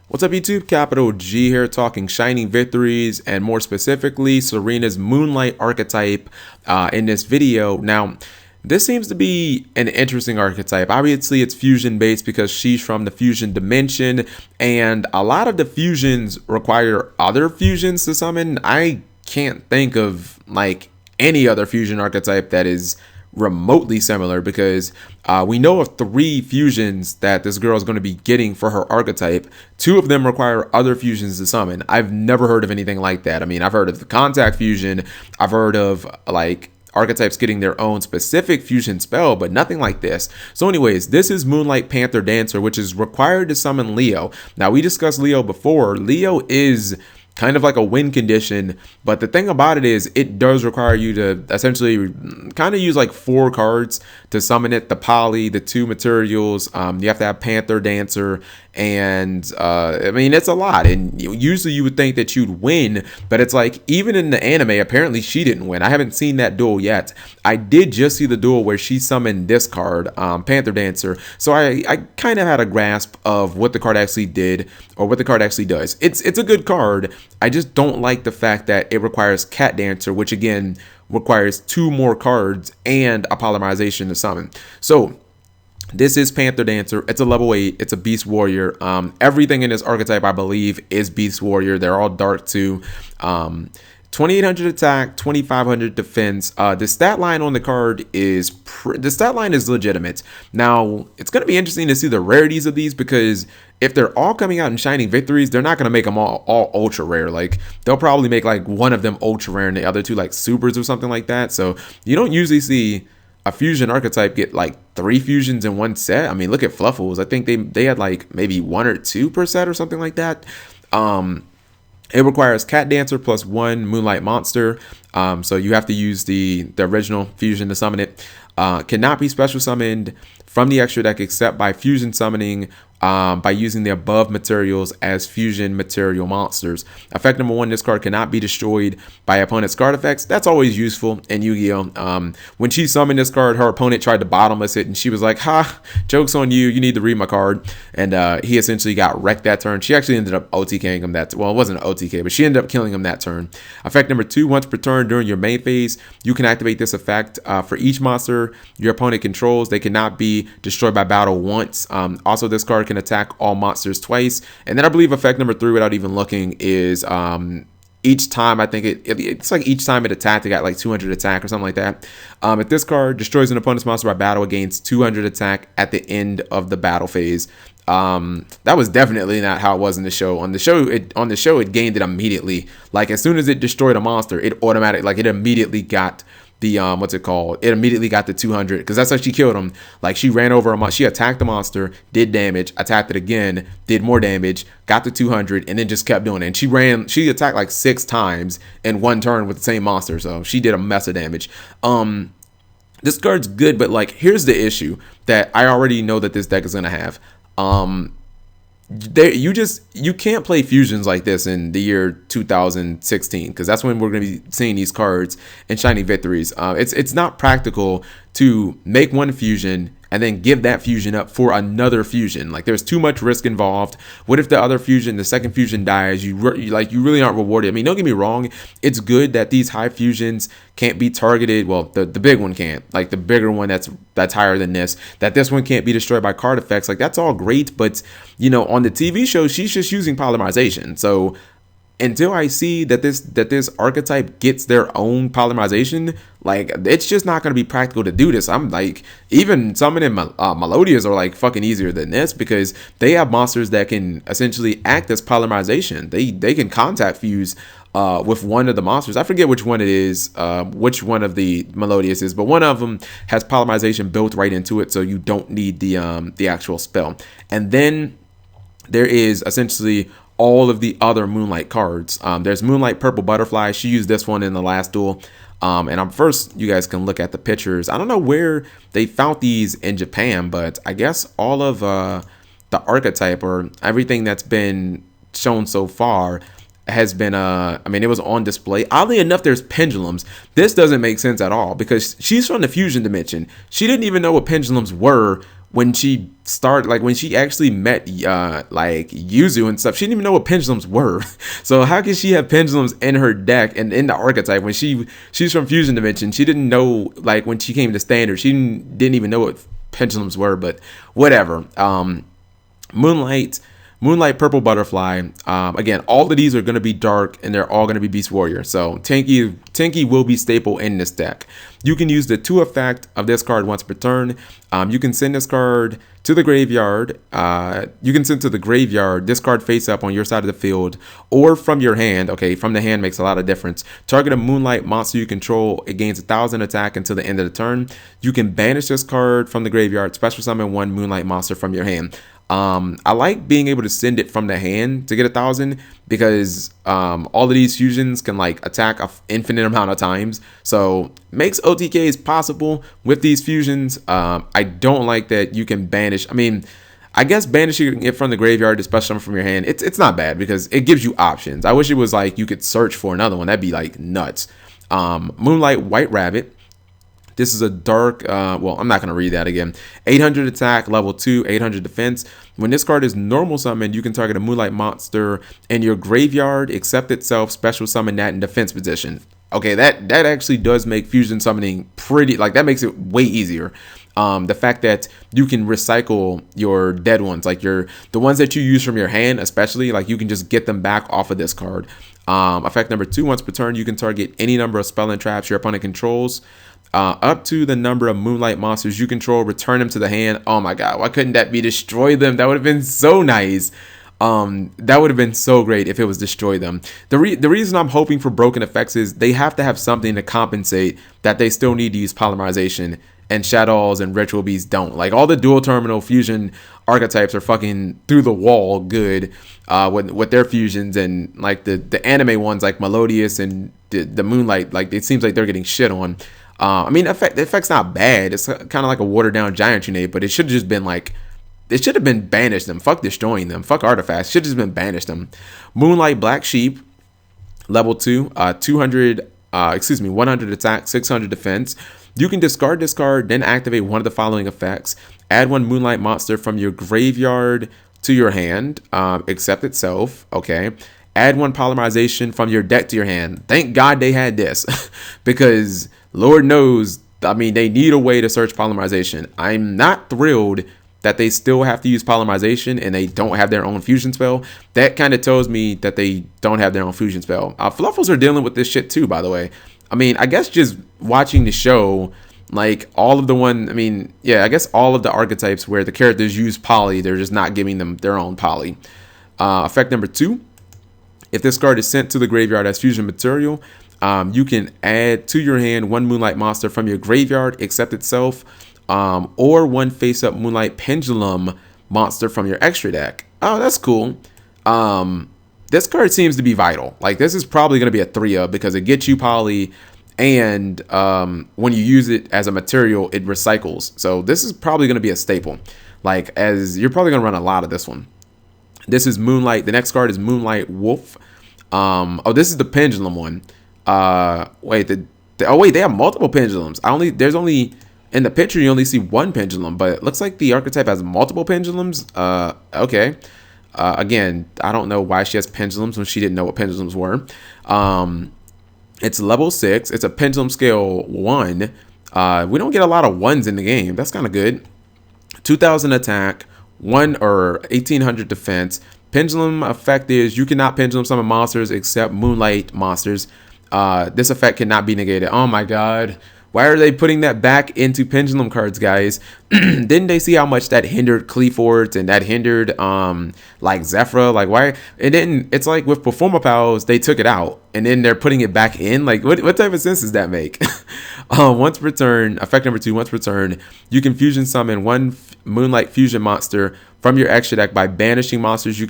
What's up YouTube? Capital G here talking Shining Victories and more specifically Serena's Moonlight archetype in this video. Now, this seems to be an interesting archetype. Obviously, it's fusion based because she's from the fusion dimension and a lot of the fusions require other fusions to summon. I can't think of like any other fusion archetype that is remotely similar because we know of 3 fusions that this girl is going to be getting for her archetype. 2 of them require other fusions to summon. I've never heard of anything like that. I mean, I've heard of the contact fusion. I've heard of like archetypes getting their own specific fusion spell, but nothing like this. So anyways, this is Moonlight Panther Dancer, which is required to summon Leo. Now, we discussed Leo before. Leo is kind of like a win condition, but the thing about it is it does require you to essentially kind of use like 4 cards to summon it. The poly, the 2 materials, you have to have Panther Dancer, and I mean, it's a lot, and usually you would think that you'd win, but it's like even in the anime, apparently she didn't win. I haven't seen that duel yet. I did just see the duel where she summoned this card, Panther Dancer, so I kind of had a grasp of what the card actually did, or what the card actually does. It's a good card. I just don't like the fact that it requires Cat Dancer, which again requires 2 more cards and a polymerization to summon. So this is Panther Dancer. It's a level 8. It's a Beast Warrior. Everything in this archetype, I believe, is Beast Warrior. They're all dark too. 2800 attack, 2500 defense. The stat line on the card is legitimate. Now, it's going to be interesting to see the rarities of these because if they're all coming out in Shining Victories, they're not going to make them all ultra rare. Like, they'll probably make like one of them ultra rare and the other 2 like supers or something like that. So you don't usually see a fusion archetype get like 3 fusions in one set. I mean, look at Fluffles. I think they had like maybe 1 or 2 per set or something like that. It requires Cat Dancer plus 1 Moonlight Monster. So you have to use the original fusion to summon it. Cannot be special summoned from the extra deck except by fusion summoning by using the above materials as fusion material monsters. Effect number 1, this card cannot be destroyed by opponent's card effects. That's always useful in Yu-Gi-Oh! When she summoned this card, her opponent tried to bottomless it, and she was like, ha, joke's on you, you need to read my card. And he essentially got wrecked that turn. She actually ended up OTKing him that, well, it wasn't an OTK, but she ended up killing him that turn. Effect number 2, once per turn during your main phase, you can activate this effect for each monster your opponent controls. They cannot be destroyed by battle once. Also, this card can attack all monsters twice. And then I believe effect number 3, without even looking, is each time, I think it's like each time it attacked, it got like 200 attack or something like that. If this card destroys an opponent's monster by battle, it gains 200 attack at the end of the battle phase. That was definitely not how it was in the show. On the show, it gained it immediately. Like as soon as it destroyed a monster, it immediately got the it immediately got the 200, because that's how she killed him. Like, she ran over a monster, she attacked the monster, did damage, attacked it again, did more damage, got the 200, and then just kept doing it. And she attacked like 6 times in one turn with the same monster, so she did a mess of damage. This card's good, but like, here's the issue that I already know that this deck is gonna have. You can't play fusions like this in the year 2016, because that's when we're going to be seeing these cards in Shining Victories. It's not practical to make one fusion and then give that fusion up for another fusion. Like, there's too much risk involved. What if the second fusion dies? You really aren't rewarded. I mean, don't get me wrong, it's good that these high fusions can't be targeted. Well, the big one can't. Like, the bigger one that's higher than this, that this one can't be destroyed by card effects. Like, that's all great, but you know, on the TV show, she's just using polymerization. So until I see that this archetype gets their own polymerization, like, it's just not going to be practical to do this. I'm like, even summoning Melodias are like fucking easier than this, because they have monsters that can essentially act as polymerization. They can contact fuse with one of the monsters. I forget which one it is, which one of the Melodias is, but one of them has polymerization built right into it, so you don't need the actual spell. And then there is essentially all of the other Moonlight cards. There's Moonlight Purple Butterfly. She used this one in the last duel. And first, you guys can look at the pictures. I don't know where they found these in Japan, but I guess all of the archetype, or everything that's been shown so far, has been I mean, it was on display. Oddly enough, there's pendulums. This doesn't make sense at all, because she's from the fusion dimension. She didn't even know what pendulums were when she started, like when she actually met like Yuzu and stuff, she didn't even know what pendulums were. So how can she have pendulums in her deck and in the archetype when she's from Fusion Dimension? She didn't know, like when she came to Standard, she didn't even know what pendulums were. But whatever. Moonlight Purple Butterfly. Again, all of these are going to be dark and they're all going to be Beast Warrior. So Tanky will be staple in this deck. You can use the 2 effect of this card once per turn. You can send this card to the graveyard. You can send to the graveyard this card face up on your side of the field or from your hand. Okay, from the hand makes a lot of difference. Target a Moonlight monster you control. It gains 1,000 attack until the end of the turn. You can banish this card from the graveyard. Special summon 1 Moonlight monster from your hand. I like being able to send it from the hand to get 1,000 because all of these fusions can like attack an infinite amount of times. So makes OTKs possible with these fusions. I don't like that you can banish. I mean, I guess banishing it from the graveyard, especially from your hand, it's not bad because it gives you options. I wish it was like you could search for another one. That'd be like nuts. Moonlight White Rabbit. This is a dark, well, I'm not going to read that again. 800 attack, level 2, 800 defense. When this card is normal summoned, you can target a Moonlight monster in your graveyard, except itself, special summon that in defense position. Okay, that actually does make fusion summoning pretty, like that makes it way easier. The fact that you can recycle your dead ones, like the ones that you use from your hand, especially, like you can just get them back off of this card. Effect number 2, once per turn, you can target any number of spell and traps your opponent controls. Up to the number of Moonlight monsters you control, return them to the hand. Oh my god, why couldn't that be destroy them? That would have been so nice. That would have been so great if it was destroy them. The reason I'm hoping for broken effects is they have to have something to compensate that they still need to use polymerization, and Shadows and Ritual Beasts don't. Like all the dual terminal fusion archetypes are fucking through the wall good with their fusions, and like the anime ones like Melodious and the Moonlight, like it seems like they're getting shit on. I mean, the effect's not bad. It's kind of like a watered down Giant Trinade, but it should have just been like, it should have been banished them. Fuck destroying them. Fuck artifacts. Should have just been banished them. Moonlight Black Sheep, level 2, 100 attack, 600 defense. You can discard this card, then activate one of the following effects. Add 1 Moonlight monster from your graveyard to your hand, except itself. Okay. Add 1 polymerization from your deck to your hand. Thank God they had this because Lord knows, I mean, they need a way to search polymerization. I'm not thrilled that they still have to use polymerization and they don't have their own fusion spell. That kind of tells me that they don't have their own fusion spell. Fluffles are dealing with this shit too, by the way. I mean, I guess just watching the show, like all of the archetypes where the characters use poly, they're just not giving them their own poly. Effect number 2. If this card is sent to the graveyard as fusion material, you can add to your hand 1 Moonlight monster from your graveyard, except itself, or 1 face-up Moonlight Pendulum monster from your extra deck. Oh, that's cool. This card seems to be vital. Like, this is probably going to be a 3-up because it gets you poly, and when you use it as a material, it recycles. So this is probably going to be a staple. Like, as you're probably going to run a lot of this one. This is Moonlight. The next card is Moonlightwolfe. Oh, this is the pendulum one. Wait, they have multiple pendulums. There's only in the picture you only see 1 pendulum, but it looks like the archetype has multiple pendulums. Okay. Again, I don't know why she has pendulums when she didn't know what pendulums were. It's level 6. It's a pendulum scale 1. We don't get a lot of 1s in the game. That's kind of good. 2,000 attack, 1,800 defense. Pendulum effect is you cannot pendulum summon monsters except Moonlight monsters. This effect cannot be negated. Oh my god. Why are they putting that back into pendulum cards, guys? Didn't they see how much that hindered Cleafords and that hindered like Zephyra? Like why it didn't? It's like with Performer Pals, they took it out and then they're putting it back in. Like what type of sense does that make? Once per turn, effect number 2, once per turn, you can fusion summon 1 Moonlight fusion monster from your extra deck by banishing monsters you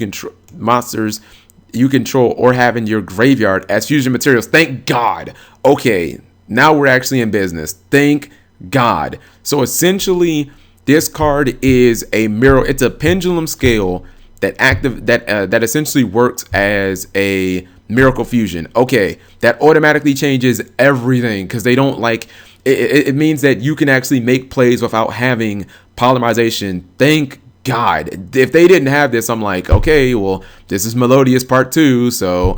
control or have in your graveyard as fusion materials. Thank God. Okay. Now we're actually in business. Thank God. So essentially, this card is a mirror. It's a pendulum scale that essentially works as a miracle fusion. Okay, that automatically changes everything because they don't like. It means that you can actually make plays without having polymerization. Thank God. If they didn't have this, I'm like, okay, well, this is Melodious Part 2, so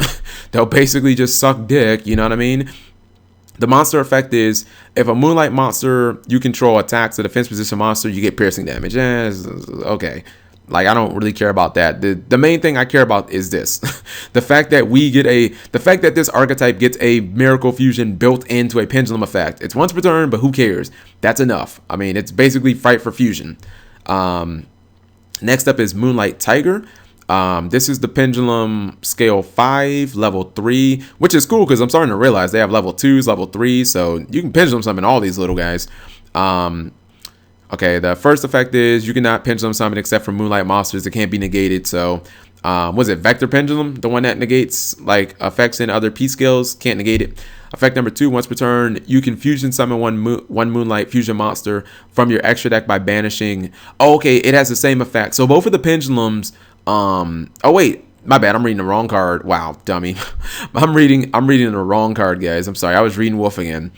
they'll basically just suck dick, you know what I mean? The monster effect is, if a Moonlight monster you control attacks a defense position monster, you get piercing damage. Okay. Like, I don't really care about that. The main thing I care about is this. the fact that this archetype gets a Miracle Fusion built into a pendulum effect. It's once per turn, but who cares? That's enough. I mean, it's basically fight for fusion. Next up is Moonlight Tiger. This is the pendulum scale 5, level 3, which is cool because I'm starting to realize they have level 2s, level 3s, so you can pendulum summon all these little guys. Okay, the first effect is you cannot pendulum summon except for Moonlight monsters that can't be negated. So, was it Vector Pendulum? The one that negates like effects in other P skills, can't negate it. Effect number 2, once per turn, you can fusion summon one Moonlight fusion monster from your extra deck by banishing. Oh, okay, it has the same effect. So both of the pendulums. Oh wait, my bad. I'm reading the wrong card. Wow, dummy. I'm reading the wrong card, guys. I'm sorry. I was reading Wolf again.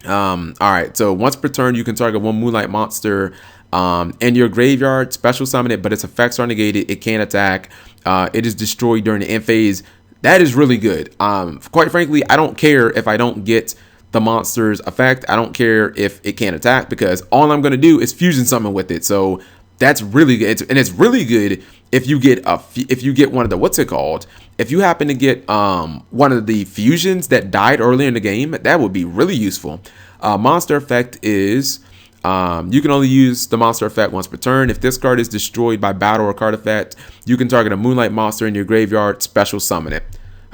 All right, so once per turn you can target one Moonlight monster in your graveyard, special summon it, but its effects are negated. It can't attack. It is destroyed during the end phase. That is really good. Quite frankly, I don't care if I don't get the monster's effect. I don't care if it can't attack, because all I'm going to do is fusion summon with it. So that's really good. And it's really good if you get one of the, what's it called? If you happen to get one of the fusions that died earlier in the game, that would be really useful. Monster effect is you can only use the monster effect once per turn. If this card is destroyed by battle or card effect, you can target a Moonlight monster in your graveyard, special summon it.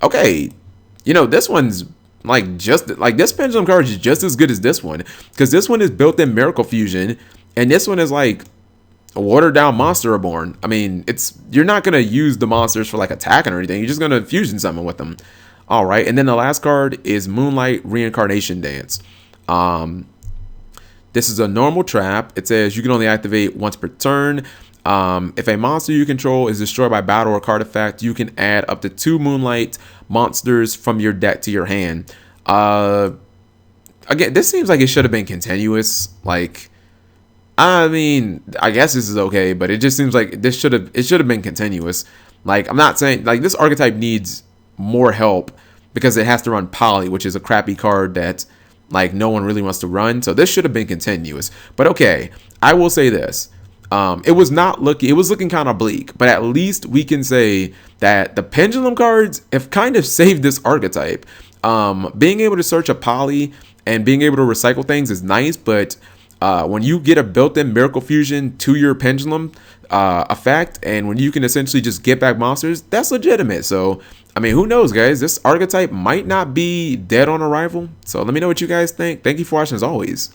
Okay, you know, this one's like this pendulum card is just as good as this one, because this one is built in Miracle Fusion, and this one is like a watered down monster reborn. I mean, you're not gonna use the monsters for like attacking or anything. You're just gonna fusion summon with them. All right, and then the last card is Moonlight Reincarnation Dance. This is a normal trap. It says you can only activate once per turn. If a monster you control is destroyed by battle or card effect, you can add up to 2 Moonlight monsters from your deck to your hand. Again, this seems like it should have been continuous. Like, I mean, I guess this is okay, but it just seems like it should have been continuous. Like, I'm not saying, like, this archetype needs more help because it has to run Poly, which is a crappy card that like no one really wants to run. So this should have been continuous. But okay, I will say this. It was looking kind of bleak, but at least we can say that the pendulum cards have kind of saved this archetype. Being able to search a Poly and being able to recycle things is nice, but when you get a built-in Miracle Fusion to your pendulum effect, and when you can essentially just get back monsters, that's legitimate. So, I mean, who knows, guys? This archetype might not be dead on arrival. So let me know what you guys think. Thank you for watching as always.